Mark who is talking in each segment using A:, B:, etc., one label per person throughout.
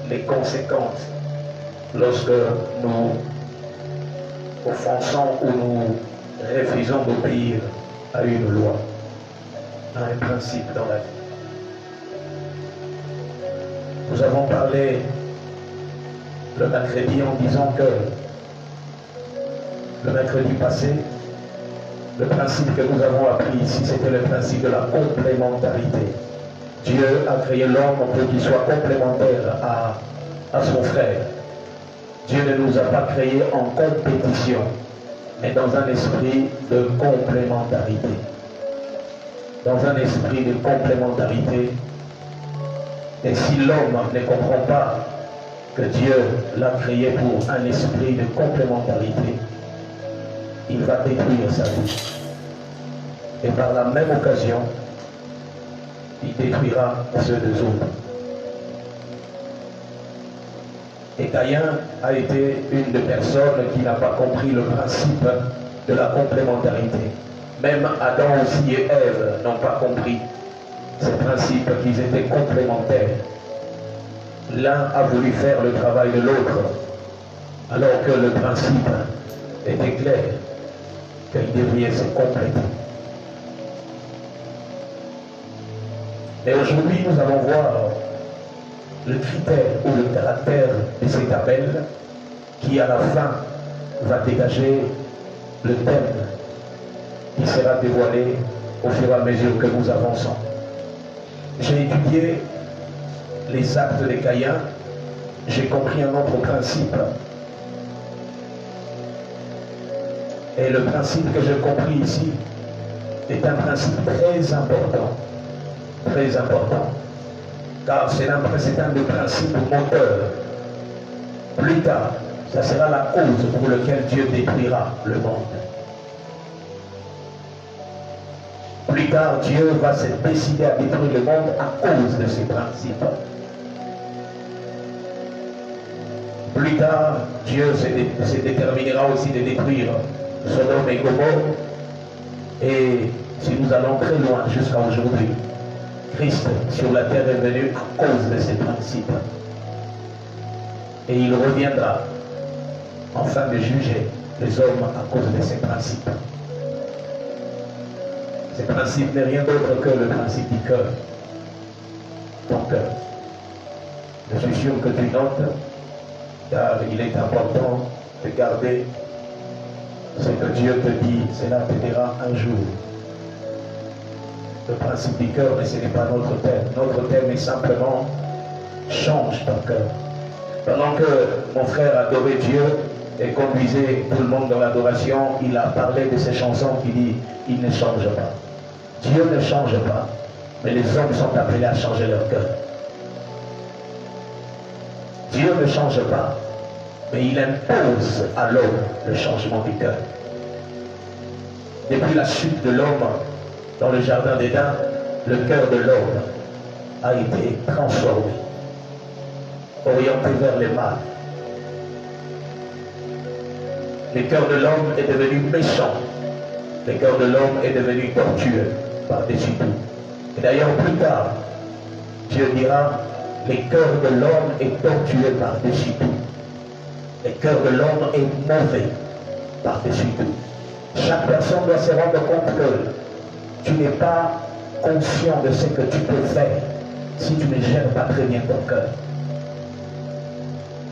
A: les conséquences lorsque nous offensons ou nous refusons d'obéir à une loi, à un principe dans la vie. Nous avons parlé le mercredi en disant que le mercredi passé, le principe que nous avons appris ici, c'était le principe de la complémentarité. Dieu a créé l'homme pour qu'il soit complémentaire à son frère. Dieu ne nous a pas créés en compétition, mais dans un esprit de complémentarité. Dans un esprit de complémentarité. Et si l'homme ne comprend pas que Dieu l'a créé pour un esprit de complémentarité, il va détruire sa vie. Et par la même occasion, il détruira ceux des autres. Et Caïn a été une des personnes qui n'a pas compris le principe de la complémentarité. Même Adam aussi et Ève n'ont pas compris ce principe qu'ils étaient complémentaires. L'un a voulu faire le travail de l'autre, alors que le principe était clair, qu'ils devraient se compléter. Mais aujourd'hui, nous allons voir le critère ou le caractère de cet Abel qui, à la fin, va dégager le thème qui sera dévoilé au fur et à mesure que nous avançons. J'ai étudié les actes de Caïn, j'ai compris un autre principe. Et le principe que j'ai compris ici est un principe très important. Très important. Car c'est un des principes moteurs. Plus tard, ça sera la cause pour laquelle Dieu détruira le monde. Plus tard, Dieu va se décider à détruire le monde à cause de ces principes. Plus tard, Dieu se déterminera aussi de détruire Sodome et Gomorrhe. Et si nous allons très loin jusqu'à aujourd'hui, Christ sur la terre est venu à cause de ces principes. Et il reviendra afin de juger les hommes à cause de ces principes. Ce principe n'est rien d'autre que le principe du cœur. Ton cœur. Je suis sûr que tu notes, car il est important de garder ce que Dieu te dit, cela te dira un jour. Le principe du cœur, mais ce n'est pas notre thème. Notre thème est simplement change ton cœur. Pendant que mon frère adorait Dieu et conduisait tout le monde dans l'adoration, il a parlé de ces chansons qui dit il ne change pas. Dieu ne change pas, mais les hommes sont appelés à changer leur cœur. Dieu ne change pas, mais il impose à l'homme le changement du cœur. Depuis la chute de l'homme dans le jardin d'Éden, le cœur de l'homme a été transformé, orienté vers le mal. Le cœur de l'homme est devenu méchant. Le cœur de l'homme est devenu tortueux par-dessus tout. Et d'ailleurs, plus tard, Dieu dira, le cœur de l'homme est tortueux par-dessus tout. Le cœur de l'homme est mauvais par-dessus tout. Chaque personne doit se rendre compte que tu n'es pas conscient de ce que tu peux faire si tu ne gères pas très bien ton cœur.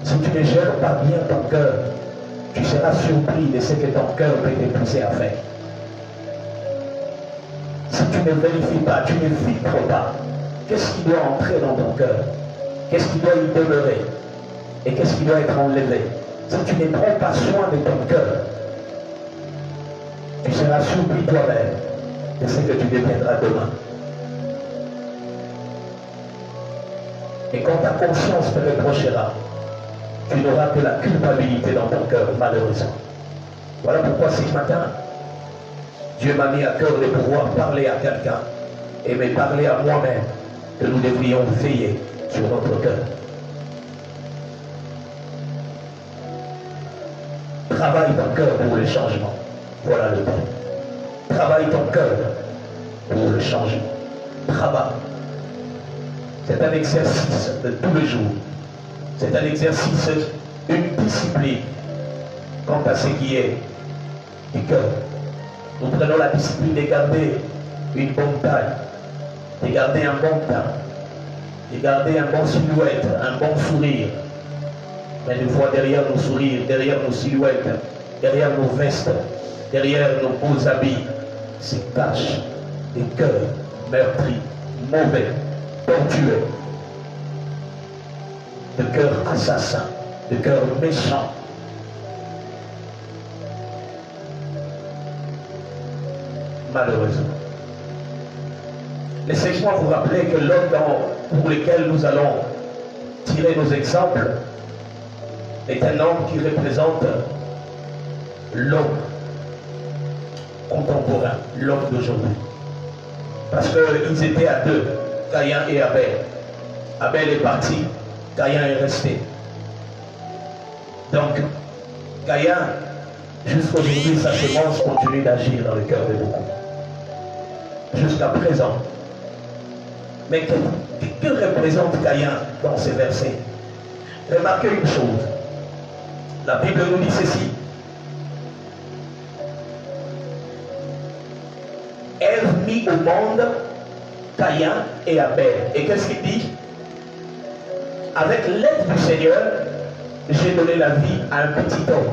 A: Si tu ne gères pas bien ton cœur, tu seras surpris de ce que ton cœur peut te pousser à faire. Si tu ne vérifies pas, tu ne filtres pas, qu'est-ce qui doit entrer dans ton cœur? Qu'est-ce qui doit y demeurer? Et qu'est-ce qui doit être enlevé? Si tu ne prends pas soin de ton cœur, tu seras surpris toi-même de ce que tu deviendras demain. Et quand ta conscience te reprochera, tu n'auras que la culpabilité dans ton cœur, malheureusement. Voilà pourquoi ce matin, Dieu m'a mis à cœur de pouvoir parler à quelqu'un et me parler à moi-même que nous devrions veiller sur notre cœur. Travaille ton cœur pour le changement. Voilà le thème. Travaille ton cœur pour le changement. Travaille. C'est un exercice de tous les jours. C'est un exercice, une discipline quant à ce qui est du cœur. Nous prenons la discipline de garder une bonne taille, de garder un bon teint, de garder un bon silhouette, un bon sourire. Mais des fois derrière nos sourires, derrière nos silhouettes, derrière nos vestes, derrière nos beaux habits, se cachent des cœurs meurtris, mauvais, tortueux, de cœurs assassins, de cœurs méchants. Malheureusement. Laissez-moi vous rappeler que l'homme pour lequel nous allons tirer nos exemples est un homme qui représente l'homme contemporain, l'homme d'aujourd'hui. Parce qu'ils étaient à deux, Caïn et Abel. Abel est parti, Caïn est resté. Donc, Caïn, jusqu'aujourd'hui, sa semence continue d'agir dans le cœur de beaucoup. Jusqu'à présent. Mais que représente Caïn dans ces versets? Remarquez une chose. La Bible nous dit ceci. Ève mit au monde Caïn et Abel. Et qu'est-ce qu'il dit? Avec l'aide du Seigneur, j'ai donné la vie à un petit homme.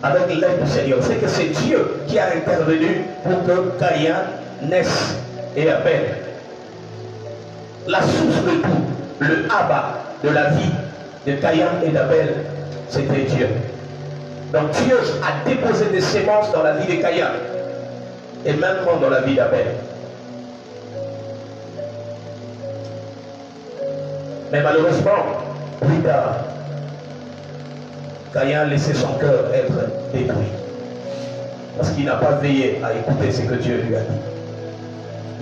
A: Avec l'aide du Seigneur. C'est que c'est Dieu qui a intervenu pour que Caïn naisse et Abel. La source de tout, le Abba de la vie de Caïn et d'Abel, c'était Dieu. Donc Dieu a déposé des semences dans la vie de Caïn et même dans la vie d'Abel. Mais malheureusement, plus tard, Caïn a laissé son cœur être détruit. Parce qu'il n'a pas veillé à écouter ce que Dieu lui a dit.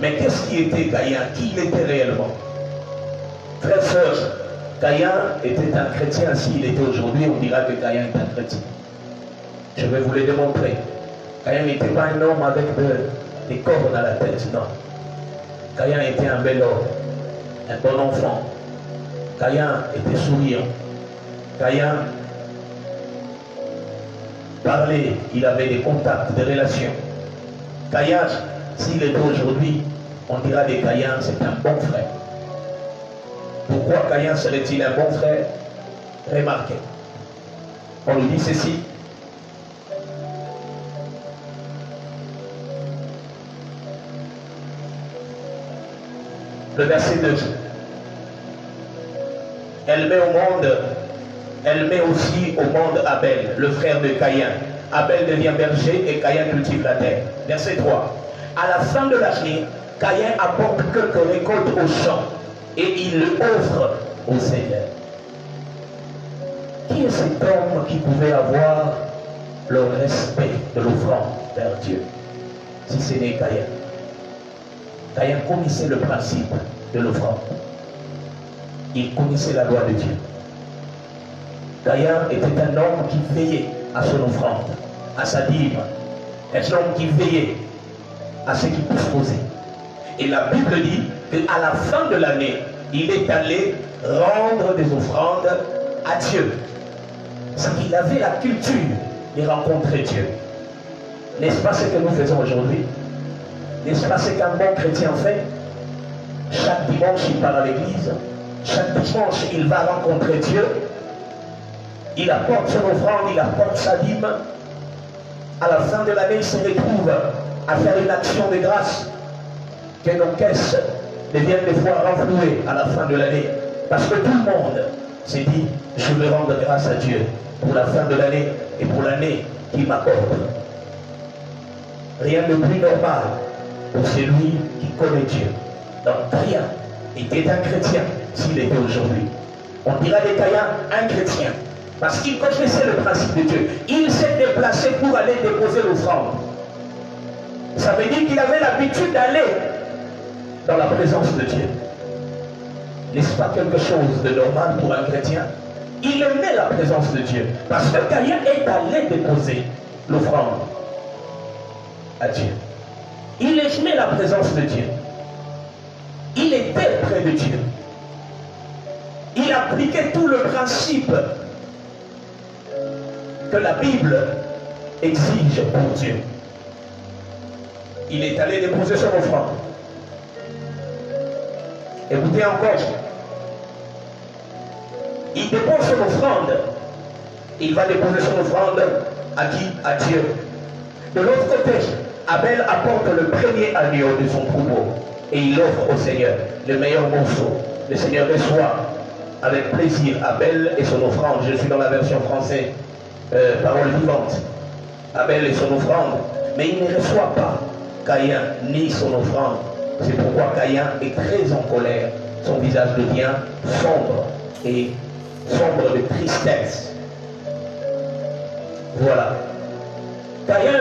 A: Mais qu'est-ce qui était Caïn? Qui il était réellement? Frères, sœurs, Caïn était un chrétien. S'il était aujourd'hui, on dira que Caïn est un chrétien. Je vais vous le démontrer. Caïn n'était pas un homme avec des cordes à la tête, non. Caïn était un bel homme, un bon enfant. Caïn était souriant. Caïn parlait, il avait des contacts, des relations. Caïn, s'il était aujourd'hui, on dira de Caïn, c'est un bon frère. Pourquoi Caïn serait-il un bon frère? Remarquez. On nous dit ceci. Le verset 2. Elle met aussi au monde Abel, le frère de Caïn. Abel devient berger et Caïn cultive la terre. Verset 3. À la fin de l'année, Caïn apporte quelques récoltes au champ et il le offre au Seigneur. Qui est cet homme qui pouvait avoir le respect de l'offrande vers Dieu? Si ce n'est Caïn. Caïn connaissait le principe de l'offrande. Il connaissait la loi de Dieu. Caïn était un homme qui veillait à son offrande, à sa dîme. Un homme qui veillait à ce qu'il puisse poser. Et la Bible dit qu'à la fin de l'année, il est allé rendre des offrandes à Dieu. C'est qu'il avait la culture de rencontrer Dieu. N'est-ce pas ce que nous faisons aujourd'hui? N'est-ce pas ce qu'un bon chrétien fait? Chaque dimanche, il part à l'église. Chaque dimanche, il va rencontrer Dieu. Il apporte son offrande, il apporte sa dîme. À la fin de l'année, il se retrouve à faire une action de grâce. Que nos caisses deviennent des fois renflouées à la fin de l'année. Parce que tout le monde s'est dit, je vais rendre grâce à Dieu pour la fin de l'année et pour l'année qu'il m'accorde. Rien de plus normal pour celui qui connaît Dieu. Donc Caïn était un chrétien s'il était aujourd'hui. On dira de Caïn un chrétien. Parce qu'il connaissait le principe de Dieu. Il s'est déplacé pour aller déposer l'offrande. Ça veut dire qu'il avait l'habitude d'aller dans la présence de Dieu. N'est-ce pas quelque chose de normal pour un chrétien? Il aimait la présence de Dieu. Parce que Caïn est allé déposer l'offrande à Dieu. Il aimait la présence de Dieu. Il était près de Dieu. Il appliquait tout le principe que la Bible exige pour Dieu. Il est allé déposer son offrande. Écoutez encore. Il dépose son offrande. Il va déposer son offrande à qui? À Dieu. De l'autre côté, Abel apporte le premier agneau de son troupeau et il offre au Seigneur le meilleur morceau. Le Seigneur reçoit avec plaisir Abel et son offrande. Je suis dans la version française, parole vivante. Abel et son offrande. Mais il ne reçoit pas Caïn ni son offrande. C'est pourquoi Caïn est très en colère. Son visage devient sombre et sombre de tristesse. Voilà. Caïn,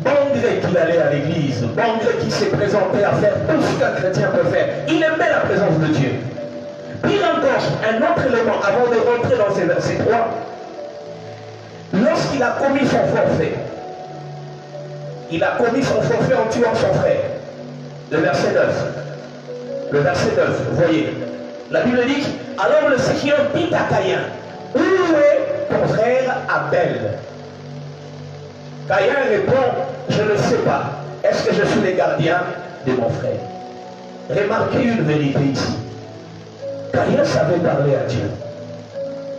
A: malgré qu'il allait à l'église, malgré qu'il s'est présenté à faire tout ce qu'un chrétien peut faire, il aimait la présence de Dieu. Pire encore, un autre élément, avant de rentrer dans ces versets 3, lorsqu'il a commis son forfait, il a commis son forfait en tuant son frère. Le verset 9. Le verset 9, vous voyez. La Bible dit, alors le Seigneur dit à Caïn, où est ton frère Abel? Caïn répond, je ne sais pas. Est-ce que je suis le gardien de mon frère? Remarquez une vérité ici. Caïn savait parler à Dieu.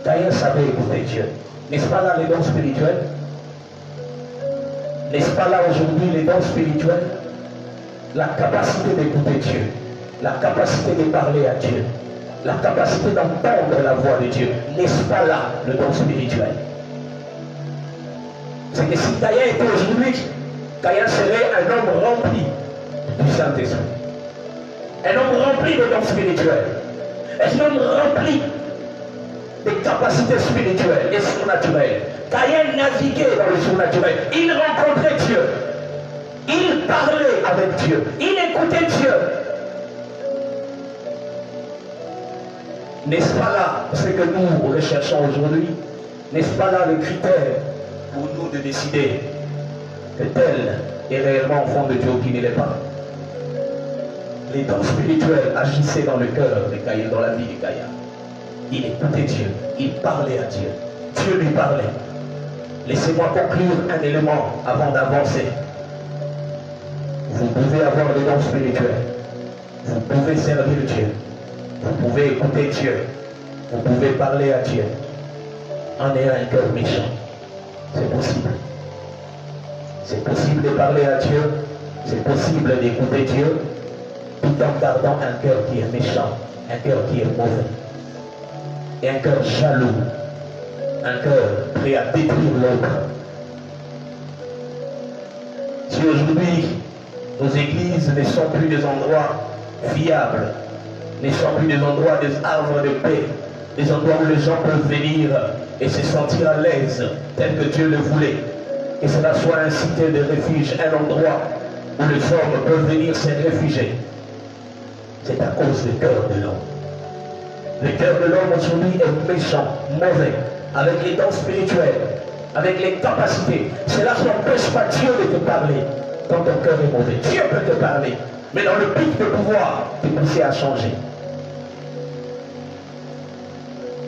A: Caïn savait écouter Dieu. N'est-ce pas là les dons spirituels? N'est-ce pas là aujourd'hui les dons spirituels? La capacité d'écouter Dieu. La capacité de parler à Dieu. La capacité d'entendre la voix de Dieu. N'est-ce pas là le don spirituel? C'est que si Caïn était aujourd'hui, Caïn serait un homme rempli du Saint-Esprit. Un homme rempli de dons spirituels. Un homme rempli des capacités spirituelles et surnaturelles. Caïn naviguait dans le surnaturel. Il rencontrait Dieu. Il parlait avec Dieu. Il écoutait Dieu. N'est-ce pas là ce que nous recherchons aujourd'hui? N'est-ce pas là le critère pour nous de décider que tel est réellement au fond de Dieu qui ne l'est pas? Les dons spirituels agissaient dans le cœur de Caïn, dans la vie de Caïn. Il écoutait Dieu, il parlait à Dieu. Dieu lui parlait. Laissez-moi conclure un élément avant d'avancer. Vous pouvez avoir les dons spirituels. Vous pouvez servir Dieu. Vous pouvez écouter Dieu. Vous pouvez parler à Dieu en ayant un cœur méchant. C'est possible. C'est possible de parler à Dieu. C'est possible d'écouter Dieu tout en gardant un cœur qui est méchant, un cœur qui est mauvais. Et un cœur jaloux, un cœur prêt à détruire l'autre. Si aujourd'hui, nos églises ne sont plus des endroits fiables, ne sont plus des endroits des arbres de paix, des endroits où les gens peuvent venir et se sentir à l'aise, tel que Dieu le voulait, que cela soit un cité de refuge, un endroit où les hommes peuvent venir se réfugier, c'est à cause du cœur de l'homme. Le cœur de l'homme aujourd'hui est méchant, mauvais, avec les dons spirituels, avec les capacités. Cela n'empêche pas Dieu de te parler quand ton cœur est mauvais. Dieu peut te parler, mais dans le but de pouvoir te pousser à changer.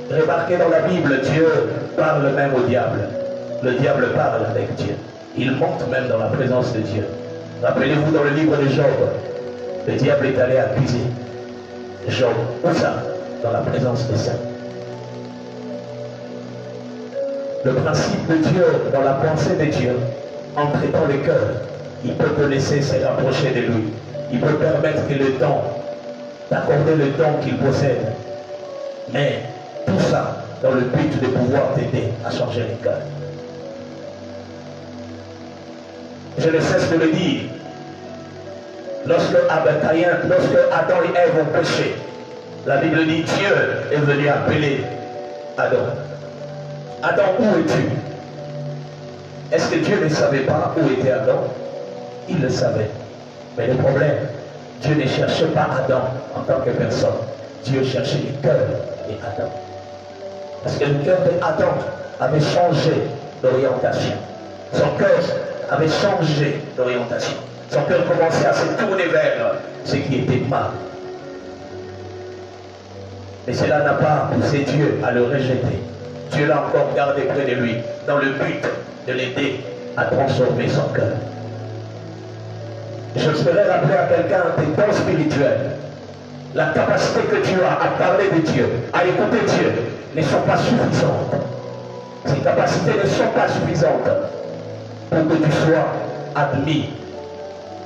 A: Remarquez dans la Bible, Dieu parle même au diable. Le diable parle avec Dieu. Il monte même dans la présence de Dieu. Rappelez-vous dans le livre de Job, le diable est allé accuser Job. Où ça? Dans la présence de Saint. Le principe de Dieu, dans la pensée de Dieu, en traitant le cœur, il peut te laisser se rapprocher de lui. Il peut permettre que le don, t'accorder le don qu'il possède. Mais tout ça dans le but de pouvoir t'aider à changer les cœurs. Je ne cesse de le dire. Lorsque Adam et Ève ont péché, la Bible dit Dieu est venu appeler Adam. Adam, où es-tu? Est-ce que Dieu ne savait pas où était Adam? Il le savait. Mais le problème, Dieu ne cherchait pas Adam en tant que personne. Dieu cherchait le cœur d'Adam. Parce que le cœur d'Adam avait changé d'orientation. Son cœur avait changé d'orientation. Son cœur commençait à se tourner vers ce qui était mal. Mais cela n'a pas poussé Dieu à le rejeter. Dieu l'a encore gardé près de lui, dans le but de l'aider à transformer son cœur. Je serais rappeler à quelqu'un tes dons spirituels, la capacité que tu as à parler de Dieu, à écouter Dieu, ne sont pas suffisantes. Ces capacités ne sont pas suffisantes pour que tu sois admis,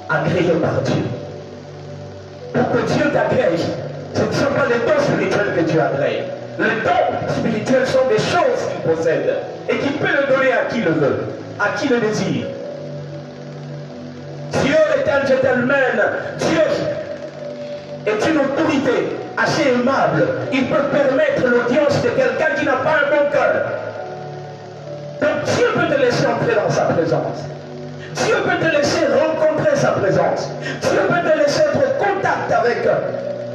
A: agréé par Dieu. Pour que Dieu t'agrée, ce ne sont pas les dons spirituels que Dieu agrée. Les dons spirituels sont des choses qu'il possède et qu'il peut le donner à qui le veut, à qui le désire. Dieu est un gentleman. Dieu est une autorité assez aimable. Il peut permettre l'audience de quelqu'un qui n'a pas un bon cœur. Donc Dieu peut te laisser entrer dans sa présence. Dieu peut te laisser rencontrer sa présence. Dieu peut te laisser être en contact avec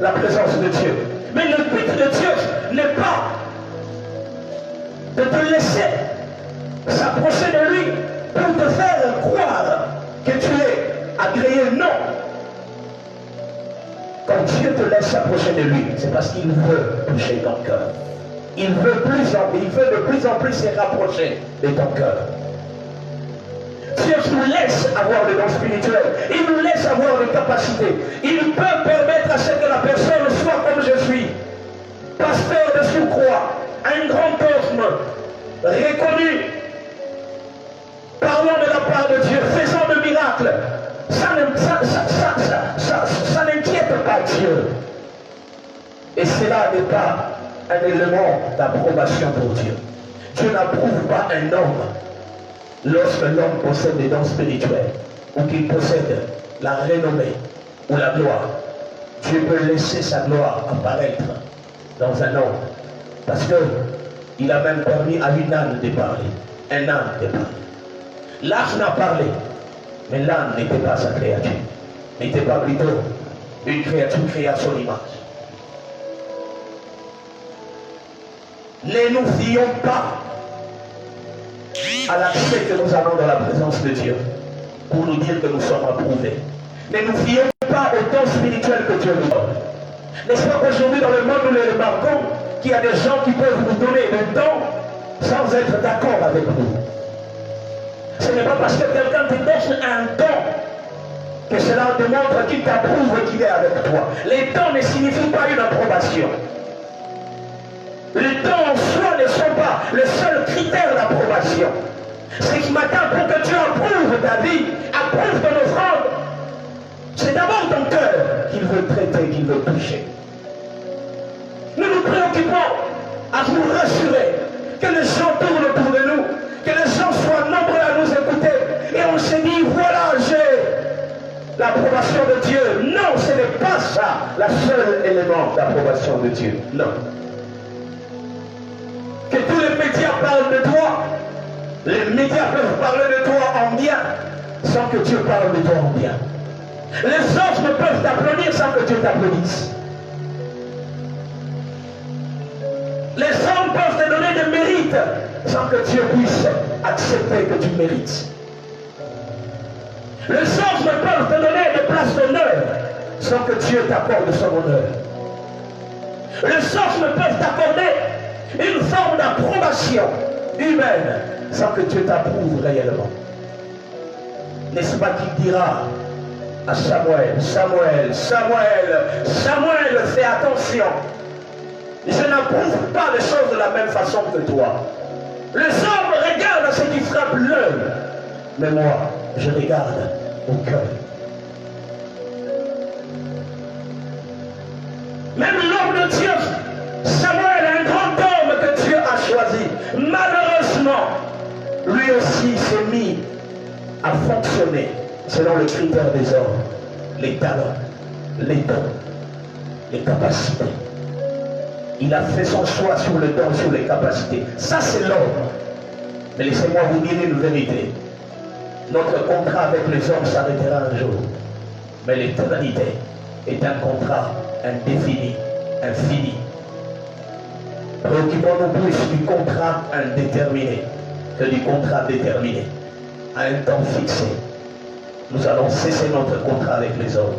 A: la présence de Dieu. Mais le but de Dieu n'est pas de te laisser s'approcher de lui pour te faire croire que tu es agréé. Non. Quand Dieu te laisse s'approcher de lui, c'est parce qu'il veut toucher ton cœur. Il veut de plus en plus se rapprocher de ton cœur. Dieu nous laisse avoir des dons spirituels. Il nous laisse avoir des capacités. Il peut permettre à ce que la personne soit comme je suis. Pasteur de surcroît, un grand homme reconnu, parlant de la part de Dieu, faisant de miracles. Ça n'inquiète pas Dieu. Et cela n'est pas un élément d'approbation pour Dieu. Dieu n'approuve pas un homme lorsque l'homme possède des dons spirituels ou qu'il possède la renommée ou la gloire. Dieu peut laisser sa gloire apparaître dans un homme parce qu'il a même permis à une âne de parler. Un âne de parler. L'âne a parlé, mais l'âne n'était pas sa créature. N'était pas plutôt une créature créée à son image. Ne nous fions pas à l'accès que nous avons dans la présence de Dieu pour nous dire que nous sommes approuvés. Ne nous fions pas au don spirituel que Dieu nous donne. N'est-ce pas qu'aujourd'hui dans le monde nous les remarquons qu'il y a des gens qui peuvent nous donner des dons sans être d'accord avec nous. Ce n'est pas parce que quelqu'un te donne un don que cela démontre qu'il t'approuve qu'il est avec toi. Les dons ne signifient pas une approbation. Les dons en soi ne sont pas le seul critère d'approbation. Ce qui m'attend pour que Dieu approuve ta vie, approuve ton offrande, c'est d'abord ton cœur qu'il veut traiter, qu'il veut toucher. Nous nous préoccupons à nous rassurer que les gens tournent autour de nous, que les gens soient nombreux à nous écouter, et on se dit, voilà, j'ai l'approbation de Dieu. Non, ce n'est pas ça, le seul élément d'approbation de Dieu. Non. Que tous les médias parlent de toi. Les médias peuvent parler de toi en bien sans que Dieu parle de toi en bien. Les autres peuvent t'applaudir sans que Dieu t'applaudisse. Les hommes peuvent te donner des mérites sans que Dieu puisse accepter que tu mérites. Les hommes peuvent te donner des places d'honneur sans que Dieu t'accorde son honneur. Les hommes peuvent t'accorder une forme d'approbation humaine sans que Dieu t'approuve réellement. N'est-ce pas qu'il dira à Samuel, Samuel, Samuel, Samuel, fais attention. Je n'approuve pas les choses de la même façon que toi. Les hommes regardent ce qui frappe l'œil, mais moi, je regarde au cœur. Même l'homme de Dieu, Samuel, un grand homme que Dieu a choisi, malheureusement, lui aussi s'est mis à fonctionner selon le critère des hommes, les talents, les dons, les capacités. Il a fait son choix sur le don, sur les capacités. Ça, c'est l'homme. Mais laissez-moi vous dire une vérité. Notre contrat avec les hommes s'arrêtera un jour. Mais l'éternité est un contrat indéfini, infini. Préoccupons-nous plus du contrat indéterminé que du contrat déterminé. À un temps fixé, nous allons cesser notre contrat avec les hommes.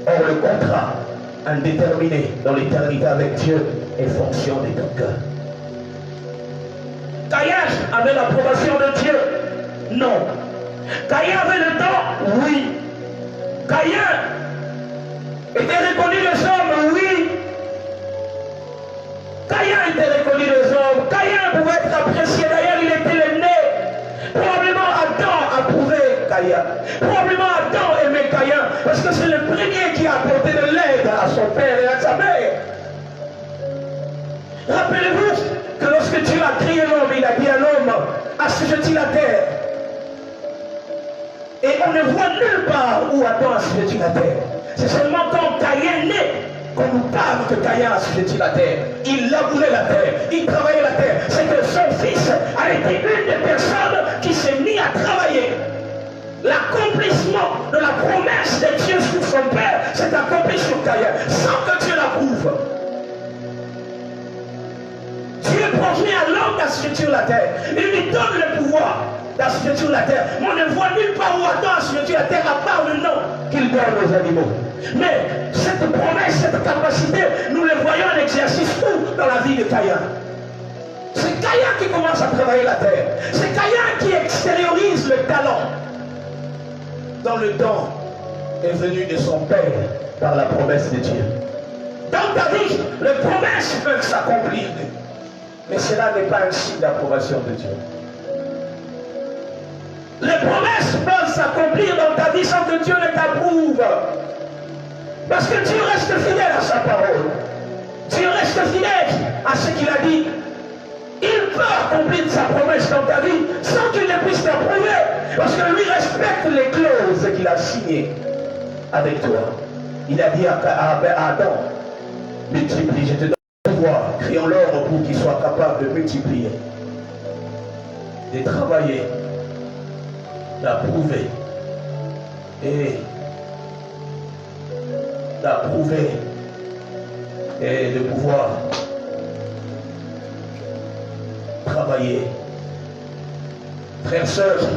A: Or, le contrat indéterminée dans l'éternité avec Dieu est fonction de ton cœur. Caïn avait l'approbation de Dieu? Non. Caïn avait le temps? Oui. Caïn était reconnu des hommes? Oui. Caïn était reconnu des hommes. Caïn pouvait être apprécié. D'ailleurs, il était le né. Probablement Adam approuvait Caïn. Probablement Adam aimait Caïn. Parce que c'est le premier qui a apporté de l'aide à son père et à sa mère. Rappelez-vous que lorsque Dieu a créé l'homme, il a dit à l'homme, assujettis la terre. Et on ne voit nulle part où Adam a assujetti la terre. C'est seulement quand Caïn naît qu'on nous parle que Caïn a assujetti la terre. Il labourait la terre, il travaillait la terre. C'est que son fils a été une des personnes qui s'est mis à travailler. L'accomplissement de la promesse de Dieu sur son père s'est accompli sur Caïn, sans que Dieu l'approuve. Dieu promet à l'homme d'assujettir la terre. Il lui donne le pouvoir d'assujettir la terre. Mais on ne voit nulle part où Adam assujettir la terre à part le nom qu'il donne aux animaux. Mais cette promesse, cette capacité, nous le voyons en exercice où dans la vie de Caïn. C'est Caïn qui commence à travailler la terre. C'est Caïn qui extériorise le talent. Dans le don est venu de son père par la promesse de Dieu. Dans ta vie, les promesses peuvent s'accomplir. Mais cela n'est pas un signe d'approbation de Dieu. Les promesses peuvent s'accomplir dans ta vie sans que Dieu ne t'approuve. Parce que Dieu reste fidèle à sa parole. Dieu reste fidèle à ce qu'il a dit. Il peut accomplir sa promesse dans ta vie sans qu'il ne puisse t'approuver. Parce que lui respecte les clauses qu'il a signées avec toi. Il a dit à Adam, multiplie, je te donne le pouvoir, créons l'homme pour qu'il soit capable de multiplier, de travailler, d'approuver et de pouvoir travailler. Frères, sœurs,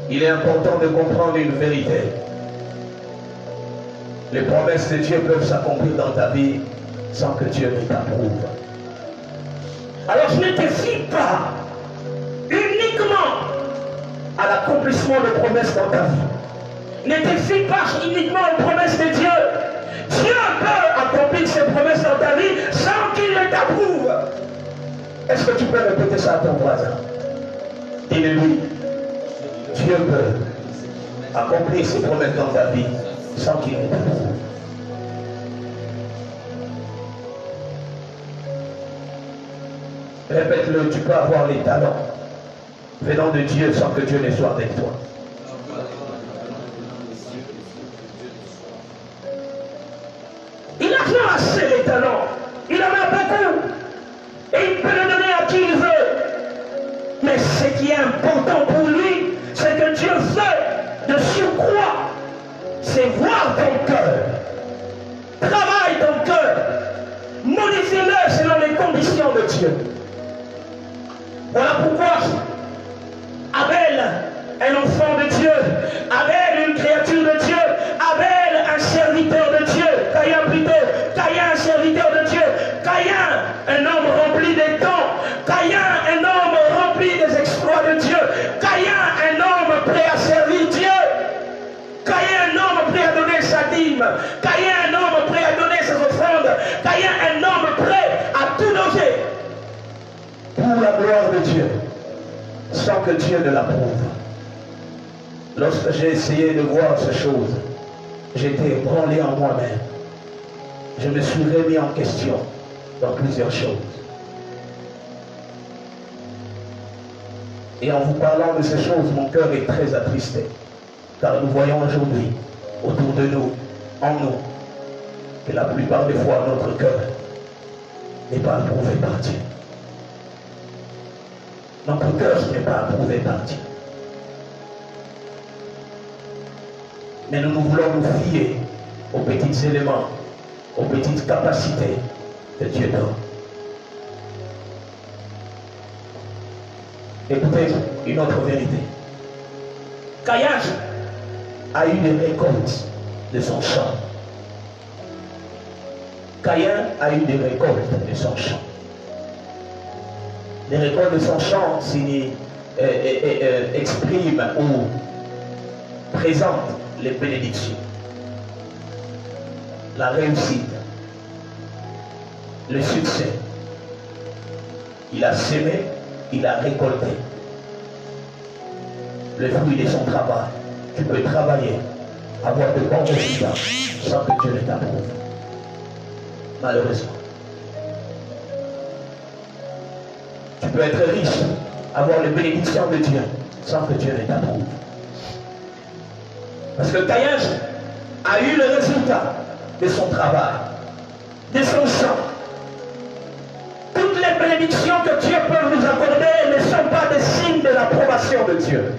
A: il est important de comprendre une vérité. Les promesses de Dieu peuvent s'accomplir dans ta vie sans que Dieu ne t'approuve. Alors ne te fie pas uniquement à l'accomplissement de promesses dans ta vie. Ne te fie pas uniquement aux promesses de Dieu. Dieu peut accomplir ses promesses dans ta vie sans qu'il ne t'approuve. Est-ce que tu peux répéter ça à ton voisin? Dis-le-lui. Dieu peut accomplir ses promesses dans ta vie sans qu'il ne t'approuve. Répète-le, tu peux avoir les talents venant de Dieu sans que Dieu ne soit avec toi. Il a assez les talents. Il en a beaucoup. Et il peut le donner à qui il veut. Mais ce qui est important pour lui, c'est que Dieu fait de surcroît. C'est voir ton cœur. Travaille ton cœur. Modifie-le selon les conditions de Dieu. Voilà pourquoi Abel, un enfant de Dieu, Abel, une créature de Dieu, Abel, un serviteur de Dieu, Caïn plutôt, Caïn, un serviteur de Dieu, Caïn, un homme rempli des dons, Caïn, un homme rempli des exploits de Dieu, Caïn, un homme prêt à servir Dieu, Caïn, un homme prêt à donner sa dîme, Caïn, un homme prêt à donner ses offrandes, Caïn, un homme prêt à tout donner pour la gloire de Dieu, sans que Dieu ne l'approuve. Lorsque j'ai essayé de voir ces choses, j'étais ébranlé en moi-même. Je me suis remis en question dans plusieurs choses. Et en vous parlant de ces choses, mon cœur est très attristé. Car nous voyons aujourd'hui, autour de nous, en nous, que la plupart des fois, notre cœur n'est pas approuvé par Dieu. Notre cœur n'est pas approuvé par Dieu. Mais nous voulons nous fier aux petits éléments, aux petites capacités que Dieu donne. Écoutez une autre vérité. Caïn a eu des récoltes de son champ Caïn a eu des récoltes de son champ. Les récoltes de son champ expriment ou présentent les bénédictions, la réussite, le succès. Il a semé, il a récolté le fruit de son travail. Tu peux travailler, avoir de bons résultats sans que Dieu ne t'approuve. Malheureusement. Tu peux être riche, avoir les bénédictions de Dieu sans que Dieu ne t'approuve. Parce que Caïn a eu le résultat de son travail, de son champ. Toutes les bénédictions que Dieu peut nous accorder ne sont pas des signes de l'approbation de Dieu.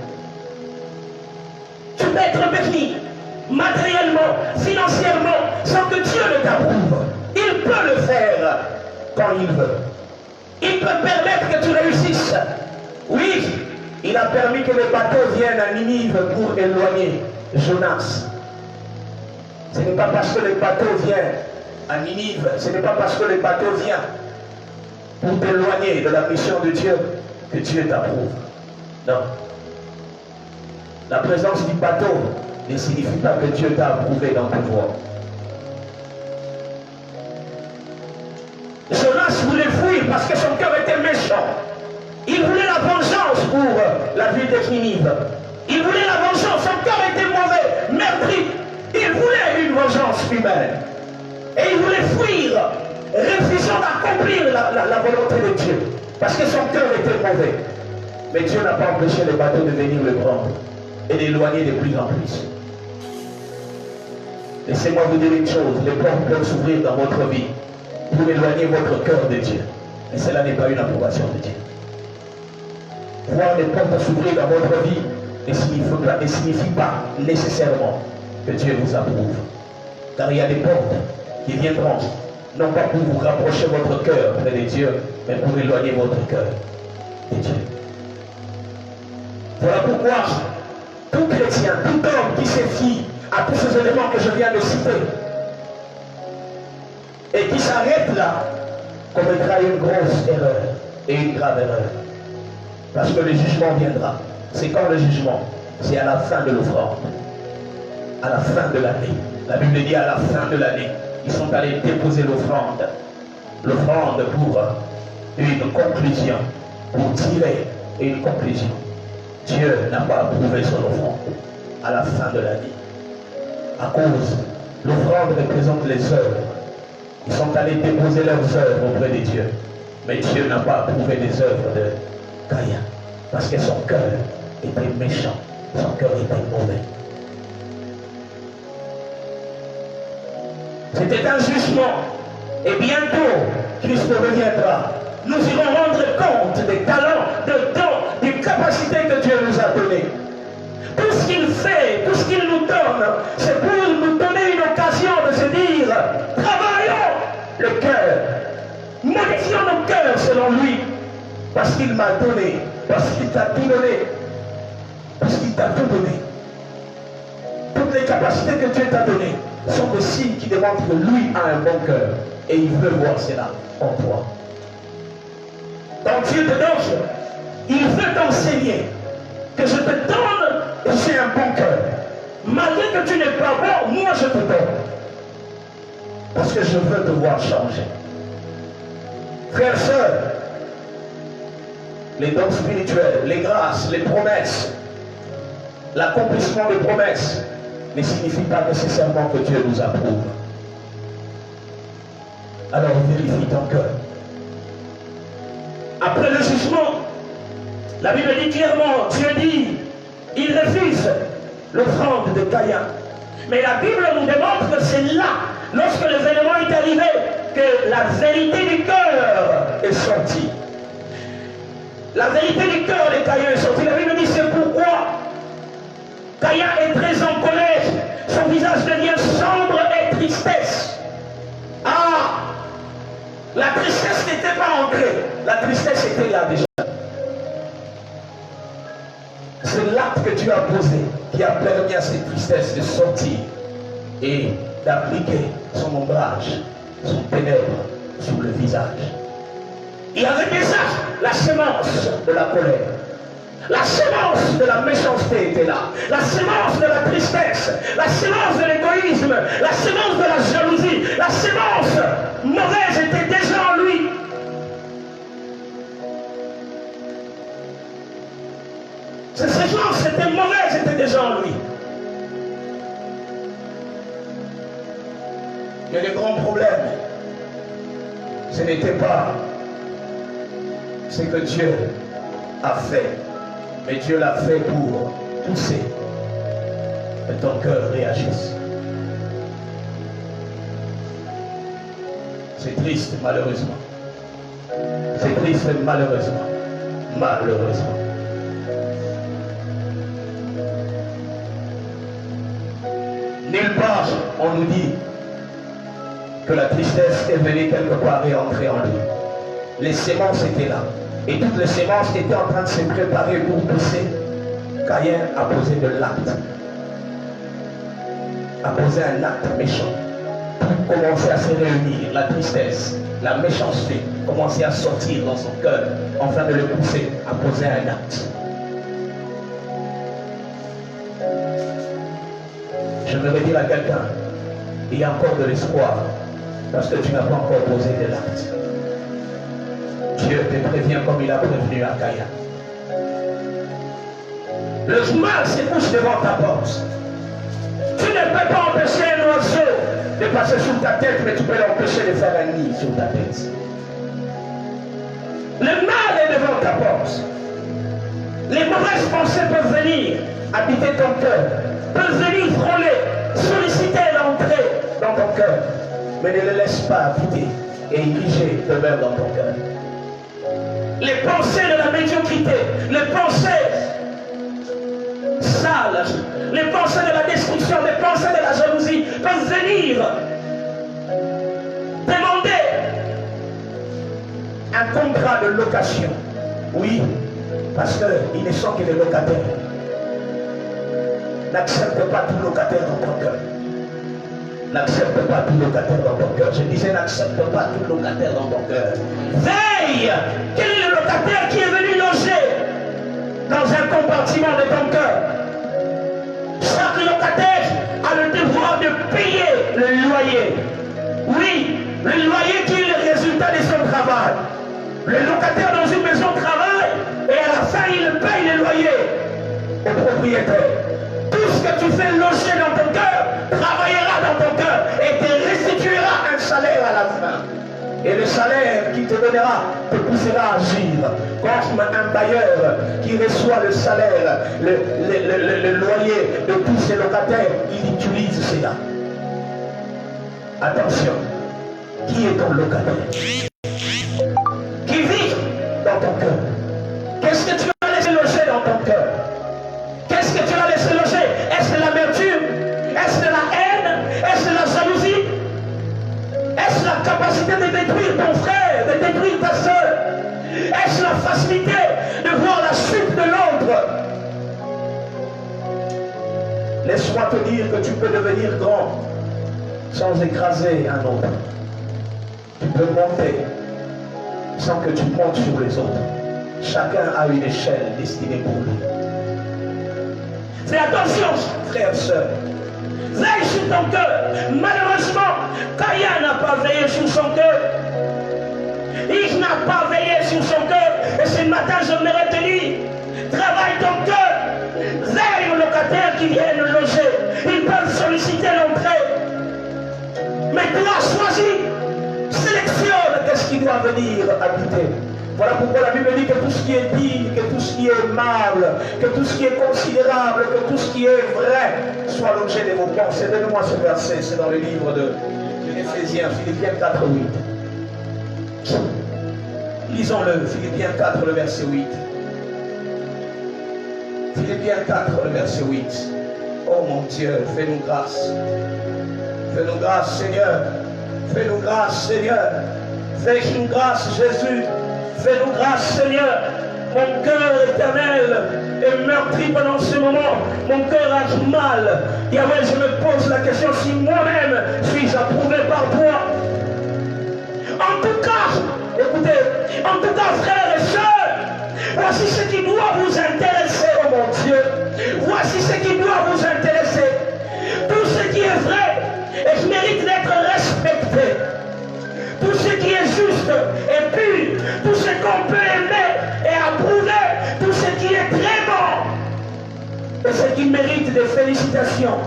A: Tu peux être béni matériellement, financièrement, sans que Dieu ne t'approuve. Il peut le faire quand il veut. Il peut permettre que tu réussisses. Oui, il a permis que les bateaux viennent à Ninive pour éloigner Jonas. Ce n'est pas parce que les bateaux viennent à Ninive, ce n'est pas parce que les bateaux viennent pour t'éloigner de la mission de Dieu que Dieu t'approuve. Non. La présence du bateau ne signifie pas que Dieu t'a approuvé dans tes voies. Jonas voulait fuir parce que son cœur était méchant. Il voulait la vengeance pour la ville de Ninive. Il voulait la vengeance, son cœur était mauvais, meurtri. Il voulait une vengeance humaine. Et il voulait fuir, refusant d'accomplir la volonté de Dieu. Parce que son cœur était mauvais. Mais Dieu n'a pas empêché les bateaux de venir le prendre et d'éloigner de plus en plus. Laissez-moi vous dire une chose, les portes peuvent s'ouvrir dans votre vie pour éloigner votre cœur de Dieu. Mais cela n'est pas une approbation de Dieu. Voir les portes s'ouvrir dans votre vie ne signifie pas nécessairement que Dieu vous approuve. Car il y a des portes qui viendront, non pas pour vous rapprocher votre cœur près de Dieu, mais pour éloigner votre cœur de Dieu. Voilà pourquoi tout chrétien, tout homme qui se fie à tous ces éléments que je viens de citer et qui s'arrête là commettra une grosse erreur et une grave erreur. Parce que le jugement viendra. C'est quand le jugement? C'est à la fin de l'offrande. À la fin de l'année. La Bible dit à la fin de l'année. Ils sont allés déposer l'offrande. L'offrande pour une conclusion. Pour tirer une conclusion. Dieu n'a pas approuvé son offrande à la fin de l'année. À cause, l'offrande représente les œuvres. Ils sont allés déposer leurs œuvres auprès de Dieu. Mais Dieu n'a pas approuvé les œuvres de Caïn. Parce que son cœur était méchant. Son cœur était mauvais. C'était un jugement. Et bientôt, Christ reviendra. Nous irons rendre compte des talents, des dons, des capacités que Dieu nous a données. Tout ce qu'il fait, tout ce qu'il nous donne, c'est pour nous donner une occasion de se dire, travaillons le cœur. Modifions nos cœurs selon lui. Parce qu'il m'a donné, parce qu'il t'a tout donné. Parce qu'il t'a tout donné. Toutes les capacités que Dieu t'a données sont des signes qui démontrent que lui a un bon cœur. Et il veut voir cela en toi. Donc Dieu te donne, il veut t'enseigner que je te donne et j'ai un bon cœur. Malgré que tu n'es pas bon, moi je te donne. Parce que je veux te voir changer. Frères, sœurs, les dons spirituels, les grâces, les promesses, l'accomplissement des promesses ne signifie pas nécessairement que Dieu nous approuve. Alors vérifie ton cœur. Après le jugement, la Bible dit clairement, Dieu dit, il refuse l'offrande de Caïn. Mais la Bible nous démontre que c'est là, lorsque l'événement est arrivé, que la vérité du cœur est sortie. La vérité du cœur de Caïn est sortie. La Bible dit, c'est pourquoi Caïn est très en colère. Son visage devient sombre et tristesse. Ah! La tristesse n'était pas entrée. La tristesse était là déjà. C'est l'acte que Dieu a posé qui a permis à cette tristesse de sortir et d'appliquer son ombrage sont ténèbres sur le visage. Il y avait déjà la semence de la colère. La semence de la méchanceté était là. La semence de la tristesse. La semence de l'égoïsme. La semence de la jalousie. La semence mauvaise était déjà en lui. Ces semences étaient mauvaises, étaient déjà en lui. Mais le grand problème, ce n'était pas ce que Dieu a fait, mais Dieu l'a fait pour pousser que ton cœur réagisse. C'est triste, malheureusement. C'est triste, malheureusement. Malheureusement. Nulle part, on nous dit que la tristesse est venue quelque part et entrer en lui. Les semences étaient là. Et toutes les semences étaient en train de se préparer pour pousser. Caïn a posé de l'acte. A posé un acte méchant. Pour commencer à se réunir. La tristesse, la méchanceté, commencer à sortir dans son cœur, afin de le pousser à poser un acte. Je voudrais dire à quelqu'un, il y a encore de l'espoir, parce que tu n'as pas encore posé de l'acte. Dieu te prévient comme il a prévenu à Caïn. Le mal se couche devant ta porte. Tu ne peux pas empêcher un oiseau de passer sur ta tête, mais tu peux l'empêcher de faire un nid sur ta tête. Le mal est devant ta porte. Les mauvaises pensées peuvent venir habiter ton cœur, peuvent venir frôler, solliciter l'entrée dans ton cœur, mais ne les laisse pas habiter et ériger demeure dans ton cœur. Les pensées de la médiocrité, les pensées sales, les pensées de la destruction, les pensées de la jalousie peuvent venir demander un contrat de location. Oui, parce qu'ils ne sont que des locataires. N'accepte pas tout locataire dans ton cœur. N'accepte pas tout locataire dans ton cœur. Je disais, n'accepte pas tout locataire dans ton cœur. Veille! Quel est le locataire qui est venu loger dans un compartiment de ton cœur? Chaque locataire a le devoir de payer le loyer. Oui, le loyer qui est le résultat de son travail. Le locataire dans une maison travaille et à la fin il paye le loyer au propriétaire. Tout ce que tu fais loger dans ton cœur travaillera dans ton cœur et te restituera un salaire à la fin. Et le salaire qu'il te donnera te poussera à agir comme un bailleur qui reçoit le salaire, le loyer de tous ses locataires, il utilise cela. Attention, qui est ton locataire? Qui vit dans ton cœur? Qu'est-ce que tu vas laisser loger dans ton cœur? Qu'est-ce que tu vas laisser loger? Est-ce de l'amertume? Est-ce de la haine? Est-ce de la jalousie? Est-ce la capacité de détruire ton frère, de détruire ta soeur? Est-ce la facilité de voir la chute de l'autre? Laisse-moi te dire que tu peux devenir grand sans écraser un autre. Tu peux monter sans que tu montes sur les autres. Chacun a une échelle destinée pour lui. Fais attention, frères et sœurs. Veille sur ton cœur. Malheureusement, Caïn n'a pas veillé sur son cœur. Il n'a pas veillé sur son cœur. Et ce matin, je me retenir. Travaille ton cœur. Veille aux locataires qui viennent loger. Ils peuvent solliciter l'entrée. Mais toi, choisis. Sélectionne qu'est-ce qui doit venir habiter. Voilà pourquoi la Bible dit que tout ce qui est digne, que tout ce qui est aimable, que tout ce qui est considérable, que tout ce qui est vrai soit l'objet de vos pensées. Donnez-moi ce verset, c'est dans le livre de Éphésiens, Philippiens 4, 8. Lisons-le, Philippiens 4, le verset 8. Philippiens 4, le verset 8. Oh mon Dieu, fais-nous grâce. Fais-nous grâce, Seigneur. Fais-nous grâce, Seigneur. Fais-nous grâce, Jésus. Fais-nous grâce, Seigneur. Mon cœur éternel est meurtri pendant ce moment. Mon cœur a mal. Yahweh, je me pose la question si moi-même suis approuvé par toi. ce qui doit vous intéresser, tout ce qui est vrai et qui mérite d'être respecté, tout ce qui est juste et pur, tout ce qu'on peut aimer et approuver, tout ce qui est très bon et ce qui mérite des félicitations.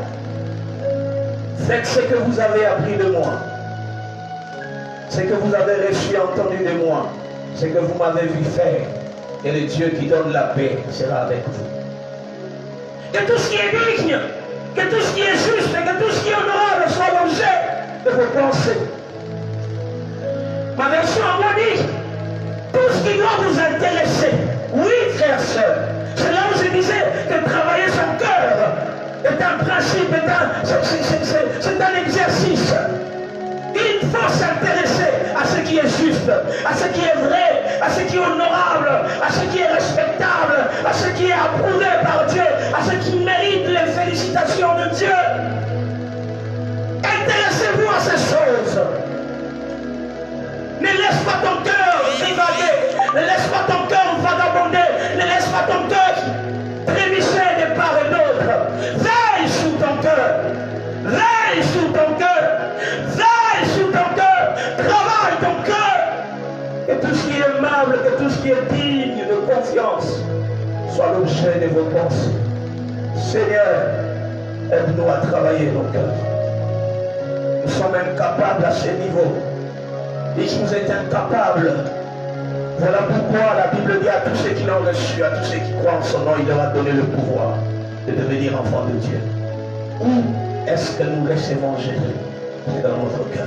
A: Faites ce que vous avez appris de moi, ce que vous avez reçu et entendu de moi, ce que vous m'avez vu faire, et le Dieu qui donne la paix sera avec vous. Que tout ce qui est digne, que tout ce qui est juste, et que tout ce qui est honorable soit l'objet de vos pensées. Ma version en moi dit, tout ce qui doit vous intéresser, oui frères, sœurs, c'est là où je disais que travailler son cœur est un principe, c'est un exercice. Il faut s'intéresser à ce qui est juste, à ce qui est vrai, à ce qui est honorable, à ce qui est respectable, à ce qui est approuvé par Dieu, à ce qui mérite les félicitations de Dieu. Intéressez-vous à ces choses. Ne laisse pas ton cœur divaguer, ne laisse pas ton cœur vagabonder, ne laisse pas ton cœur trébucher de part et d'autre. Veille sur ton cœur, veille sur ton cœur, veille sur ton cœur, travaille ton cœur. Que tout ce qui est aimable, que tout ce qui est digne de confiance soit l'objet de vos pensées. Seigneur, aide-nous à travailler nos cœurs. Nous sommes incapables à ce niveau. Et si vous êtes incapables, voilà pourquoi la Bible dit à tous ceux qui l'ont reçu, à tous ceux qui croient en son nom, il leur a donné le pouvoir de devenir enfants de Dieu. Où est-ce que nous recevons Jésus? C'est dans notre cœur.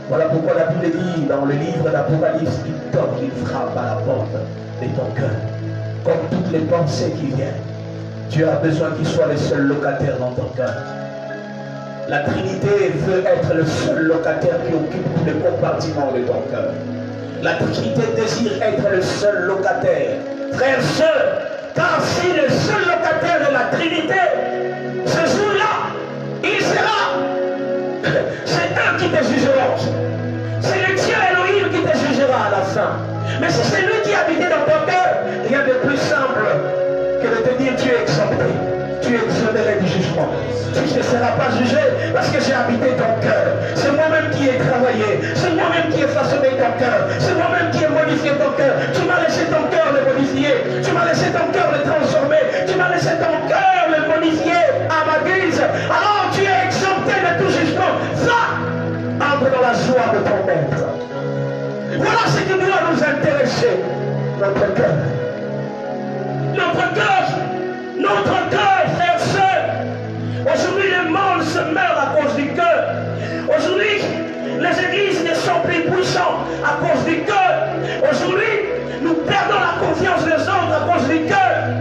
A: Voilà pourquoi la Bible dit dans le livre d'Apocalypse qu'il toque, qu'il frappe à la porte de ton cœur. Comme toutes les pensées qui viennent, Dieu a besoin qu'il soit le seul locataire dans ton cœur. La Trinité veut être le seul locataire qui occupe tous les compartiments de ton cœur. La Trinité désire être le seul locataire. Frères, sœurs, car si le seul locataire de la Trinité, ce jour-là, il sera. C'est eux qui te jugeront. C'est le Dieu Elohim qui te jugera à la fin. Mais si c'est lui qui habitait dans ton cœur, rien de plus simple que de te dire tu es exempté. Tu es exonéré du jugement. Tu ne seras pas jugé parce que j'ai habité ton cœur. C'est moi-même qui ai travaillé. C'est moi-même qui ai façonné ton cœur. C'est moi-même qui ai modifié ton cœur. Tu m'as laissé ton cœur le modifier. Tu m'as laissé ton cœur le transformer. Tu m'as laissé ton cœur le modifier à ma guise. Alors tu es exempté de tout jugement. Va, entre dans la joie de ton maître. Voilà ce qui doit nous intéresser. Notre cœur. Notre cœur. Notre cœur, frères, sœurs. Aujourd'hui, le monde se meurt à cause du cœur. Aujourd'hui, les églises ne sont plus puissantes à cause du cœur. Aujourd'hui, nous perdons la confiance des autres à cause du cœur.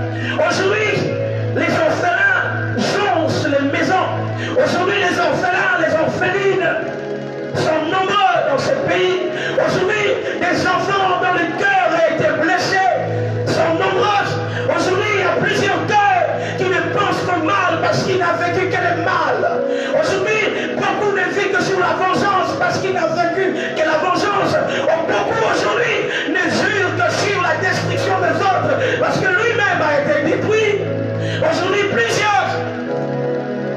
A: Aujourd'hui, les orphelins joncent les maisons. Aujourd'hui, les orphelins, les orphelines sont nombreux dans ce pays. Aujourd'hui, des enfants dont le cœur a été blessé sont nombreux. Aujourd'hui, il y a plusieurs cœurs qui ne pensent qu'au mal parce qu'il n'a vécu que le mal. Aujourd'hui, beaucoup ne vivent que sur la vengeance parce qu'il n'a vécu que la vengeance. Beaucoup aujourd'hui ne jurent que sur la destruction des autres parce que lui-même a été détruit. Aujourd'hui, plusieurs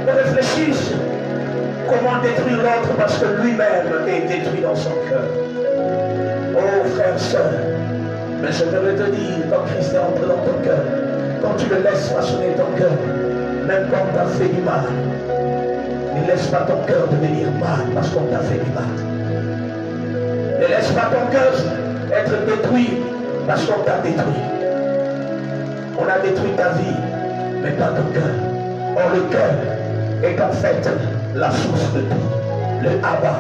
A: ne réfléchissent comment détruire l'autre parce que lui-même est détruit dans son cœur. Oh frère, sœur, mais je veux te dire, quand Christ est entré dans ton cœur, quand tu le laisses façonner ton cœur, même quand on t'a fait du mal, ne laisse pas ton cœur devenir mal parce qu'on t'a fait du mal. Ne laisse pas ton cœur être détruit parce qu'on t'a détruit. On a détruit ta vie, mais pas ton cœur. Or le cœur est en fait la source de tout, le Abba.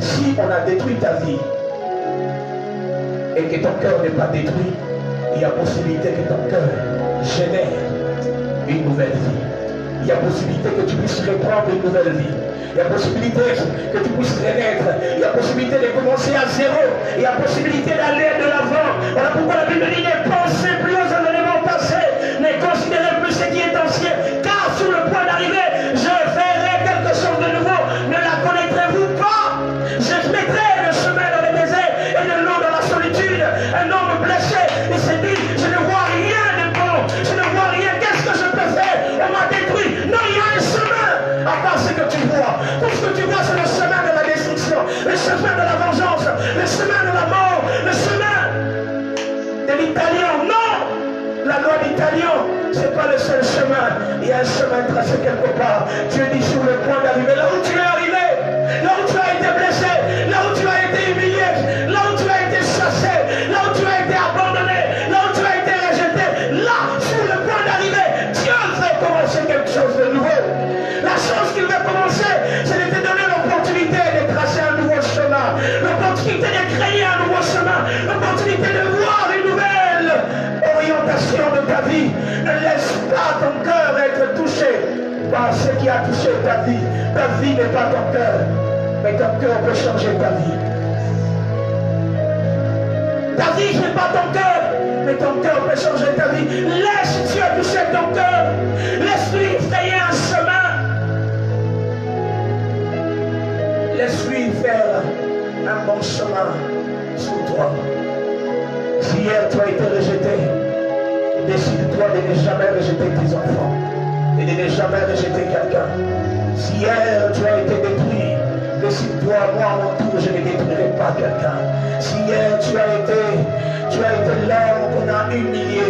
A: Si on a détruit ta vie et que ton cœur n'est pas détruit, il y a possibilité que ton cœur génère une nouvelle vie. Il y a possibilité que tu puisses reprendre une nouvelle vie. Il y a possibilité que tu puisses renaître. Il y a possibilité de commencer à zéro. Il y a possibilité d'aller de l'avant. Voilà pourquoi la Bible dit ne pensez plus aux événements passés, ne considérez plus ce qui est ancien, car sur le point d'arriver, je ferai quelque chose de nouveau. Ne la connaîtrez-vous pas? Je mettrai le chemin dans le désert et de l'eau dans la solitude. Un homme blessé, il s'est dit, je ne vois rien de bon, je ne vois rien, qu'est-ce que je peux faire? toi, c'est le chemin de la destruction, le chemin de la vengeance, le chemin de la mort, le chemin de l'italien. Non! La loi d'italien, ce n'est pas le seul chemin. Il y a un chemin tracé quelque part. Dieu dit sur le point d'arriver là où tu es arrivé, là où tu as été blessé, là où tu as été humilié, là où tu as été chassé, là où tu as été abandonné, là où tu as été rejeté. Là, sur le point d'arriver, Dieu veut commencer quelque chose de nouveau. La chose qu'il veut commencer, c'est de te donner l'opportunité de tracer un nouveau chemin, l'opportunité de créer un nouveau chemin, l'opportunité de voir une nouvelle orientation de ta vie. Ne laisse pas ton cœur être touché par ce qui a touché ta vie. Ta vie n'est pas ton cœur, mais ton cœur peut changer ta vie. Ta vie n'est pas ton cœur, mais ton cœur peut changer ta vie. Laisse Dieu toucher ton cœur. Laisse-lui frayer un chemin. Laisse-lui faire un bon chemin sous toi. Si hier tu as été rejeté, décide-toi de ne jamais rejeter tes enfants et de ne jamais rejeter quelqu'un. Si hier tu as été détruit, décide-toi, moi à mon tour, je ne détruirai pas quelqu'un. Si hier tu as été l'homme qu'on a humilié,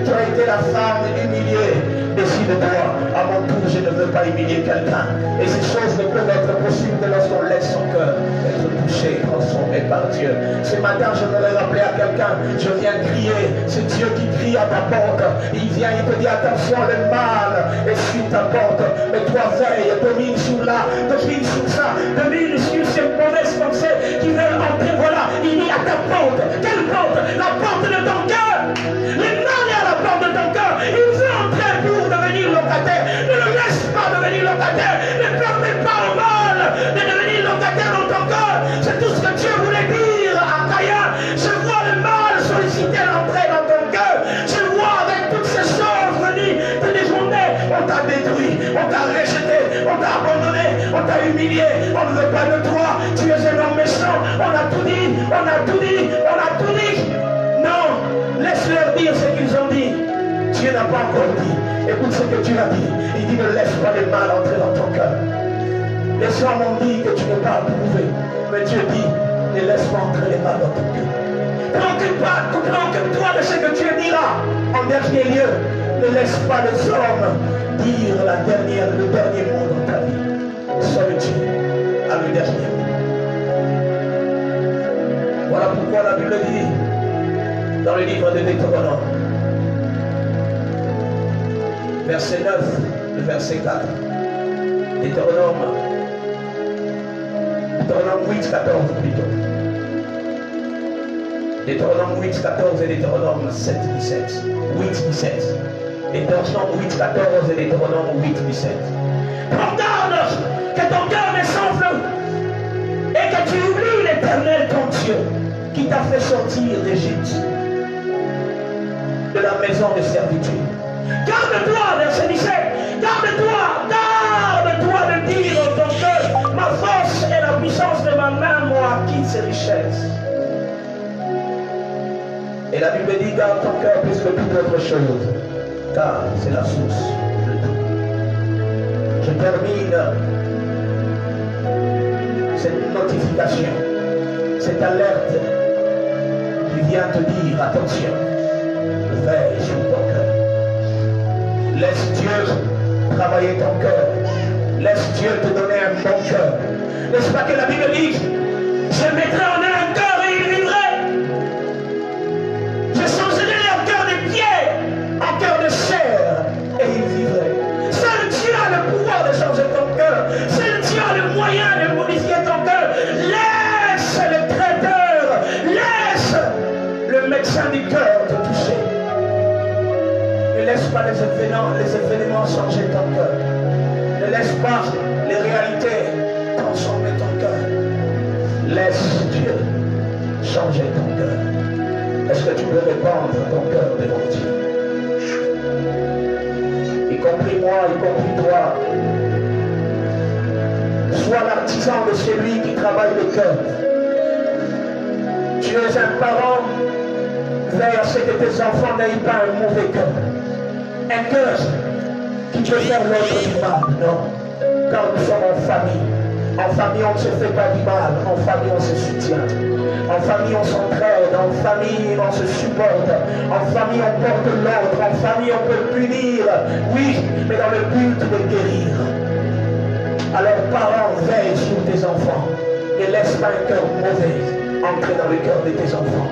A: tu as été la femme humiliée, décide-toi, à mon tour, je ne veux pas humilier quelqu'un. Et ces choses ne peuvent être possibles que lorsqu'on laisse son cœur être touché, transformé par Dieu. Ce matin, je voudrais rappeler à quelqu'un, je viens crier, c'est Dieu qui crie à ta porte. Il vient, il te dit, attention, le mal est sur ta porte. Mais toi, veille, domine sur là, domine sur ça, domine sur ces mauvaises pensées qui veulent entrer. Voilà, il dit à ta porte. Quelle porte? La porte de ton cœur. Le mal est à la porte de ton cœur. Il veut entrer pour devenir locataire. Ne le laisse pas devenir locataire. Ne permets pas au mal de devenir locataire dans ton cœur. C'est tout ce que Dieu voulait dire à Caïn. Je vois le mal solliciter l'entrée dans ton cœur. Je vois avec toutes ces choses venues te déjourner. On t'a détruit, on t'a rejeté, on t'a abandonné, on t'a humilié. On ne veut pas de toi. Tu es un homme méchant. On a tout dit, on a tout dit, on a tout dit. Non, laisse-leur dire ce qu'ils ont dit. Dieu n'a pas encore dit. Écoute ce que Dieu a dit. Il dit ne laisse pas le mal entrer dans ton cœur. Les gens m'ont dit que tu n'es pas approuvé. Mais Dieu dit ne laisse pas entrer le mal dans ton cœur. Préoccupe-toi de ce que Dieu dira. En dernier lieu, ne laisse pas les hommes dire le dernier mot dans ta vie. Seul Dieu a le dernier mot. Voilà pourquoi la Bible dit dans le livre de Deutéronome, verset 9, le verset 4. Deutéronome 8, 14 plutôt. Deutéronome 8, 14 et Deutéronome 7, 17. 8, 17. Deutéronome 8, 14 et Deutéronome 8, 17. Prends garde que ton cœur ne s'enfle et que tu oublies l'Éternel ton Dieu qui t'a fait sortir d'Égypte, de la maison de servitude. Garde-toi, verset 17, garde-toi de dire en ton cœur, ma force et la puissance de ma main m'ont acquis ces richesses. Et la Bible dit, garde ton cœur plus que toute autre chose, car c'est la source de tout. Je termine cette notification, cette alerte qui vient te dire, attention, veille sur ton cœur. Laisse Dieu travailler ton cœur. Laisse Dieu te donner un bon cœur. N'est-ce pas que la Bible dit, je mettrai en eux un cœur et ils vivraient. Je changerai leur cœur de pierre en cœur de chair et ils vivraient. Seul Dieu a le pouvoir de changer ton cœur. Seul Dieu a le moyen de modifier ton cœur. Laisse le traiteur, laisse le médecin du cœur te toucher. Ne laisse pas les événements changer ton cœur. Ne laisse pas les réalités transformer ton cœur. Laisse Dieu changer ton cœur. Est-ce que tu peux répandre ton cœur devant Dieu? Y compris moi, y compris toi. Sois l'artisan de celui qui travaille le cœur. Tu es un parent, veille à ce que tes enfants n'aient pas un mauvais cœur. Un cœur qui peut faire l'autre du mal, non. Quand nous sommes en famille, En famille, on ne se fait pas du mal. En famille, on se soutient. En famille, on s'entraide. En famille, on se supporte. En famille, on porte l'ordre. En famille, on peut punir. Oui, mais dans le but de guérir. Alors, parents, veille sur tes enfants. Ne laisse pas un cœur mauvais entrer dans le cœur de tes enfants.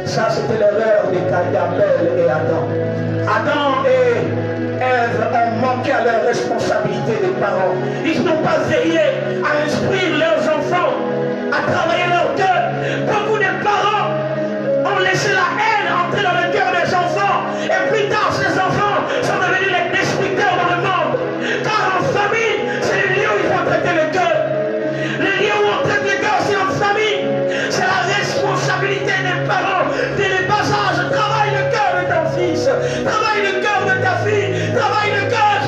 A: Ça, c'était l'erreur d'Abel et Adam. Adam et Ève ont manqué à leur responsabilité de parents. Ils n'ont pas veillé à instruire leurs enfants, à travailler leur cœur. Beaucoup de parents ont laissé la haine entrer dans le cœur des enfants. Et plus tard, ces enfants sont devenus les destructeurs dans le monde. Car en famille, c'est le lieu où il faut traiter le cœur. Le lieu où on traite le cœur, c'est en famille. C'est la responsabilité des parents. Dès le bas âge, travaille le cœur de ton fils. Travaille le cœur de ta fille. Travaille le cœur.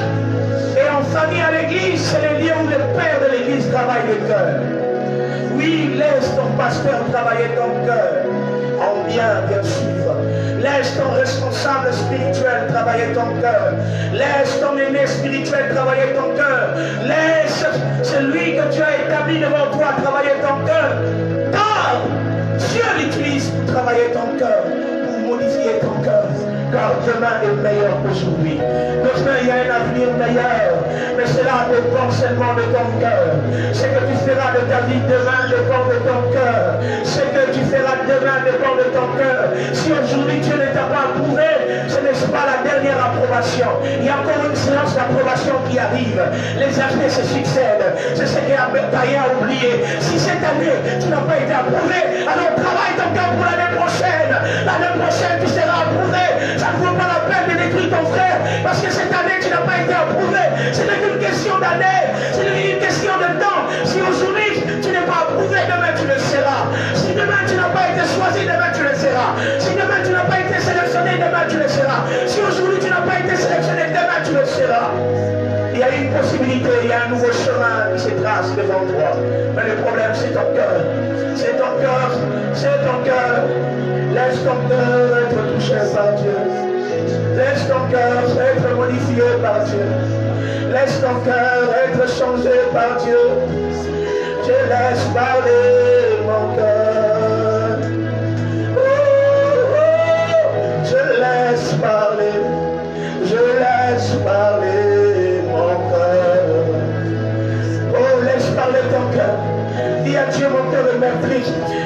A: Et en famille, à l'église, c'est le lieu où le père de l'église travaille le cœur. Oui, laisse ton pasteur travailler ton cœur. En bien sûr. Laisse ton responsable spirituel travailler ton cœur. Laisse ton aîné spirituel travailler ton cœur. Laisse celui que tu as établi devant toi travailler ton cœur. Car Dieu l'utilise pour travailler ton cœur, pour modifier ton cœur. Car demain est meilleur qu'aujourd'hui. Demain, il y a un avenir meilleur. Mais cela dépend seulement de ton cœur. Ce que tu feras de ta vie demain dépend de ton cœur. Ce que tu feras demain dépend de ton cœur. Si aujourd'hui Dieu ne t'a pas approuvé, ce n'est pas la dernière approbation. Il y a encore une séance d'approbation qui arrive. Les années se succèdent. C'est ce qu'Abraham a oublié. Si cette année, tu n'as pas été approuvé, alors travaille ton cœur pour l'année prochaine. L'année prochaine, tu seras approuvé. Ça ne vaut pas la peine de détruire ton frère parce que cette année tu n'as pas été approuvé. Ce n'est qu'une question d'année, c'est une question de temps. Si aujourd'hui tu n'es pas approuvé, demain tu le seras. Si demain tu n'as pas été choisi, demain tu le seras. Si demain tu n'as pas été sélectionné, demain tu le seras. Si aujourd'hui tu n'as pas été sélectionné, demain tu le seras. Il y a une possibilité, il y a un nouveau chemin qui se trace devant toi. Mais le problème c'est ton cœur. C'est ton cœur, c'est ton cœur. Laisse ton cœur être touché par Dieu. Laisse ton cœur être modifié par Dieu. Laisse ton cœur être changé par Dieu. Je laisse parler mon cœur. Oh, oh, je laisse parler. Je laisse parler mon cœur. Oh, laisse parler ton cœur. Dis à Dieu, mon cœur est meurtri.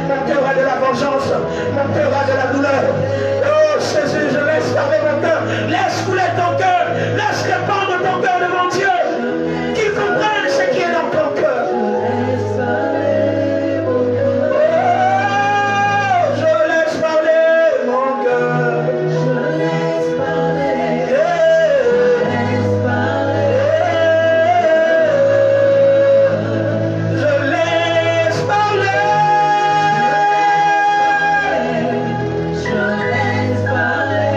A: Mon cœur a de la vengeance. Mon cœur a de la douleur. Oh Jésus, je laisse parler mon cœur. Laisse couler ton cœur. Laisse répandre ton cœur devant Dieu. Qu'il comprenne ce qui est dans ton cœur. Oh, je laisse parler mon cœur. Je laisse parler. Je laisse parler. Je laisse parler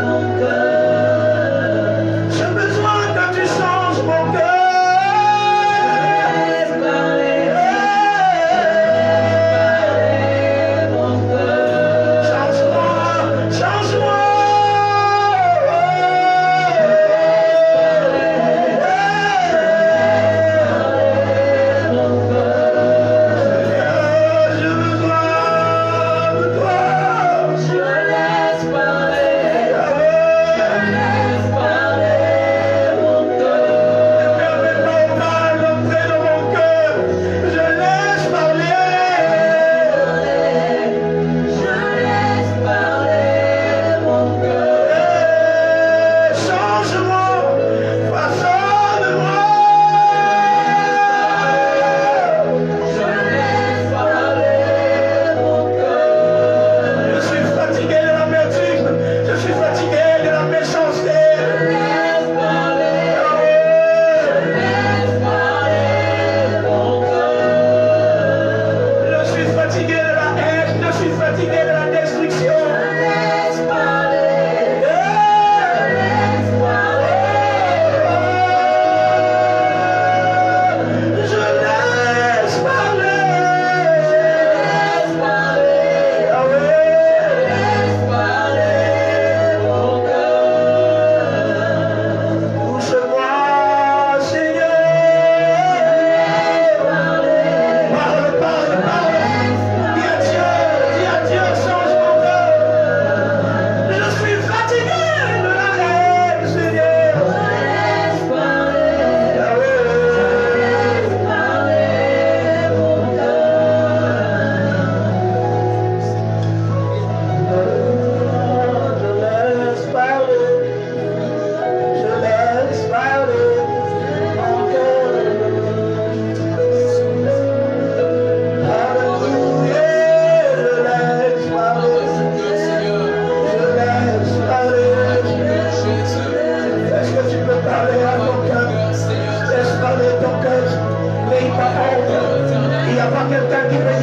A: mon cœur. quelqu'un qui peut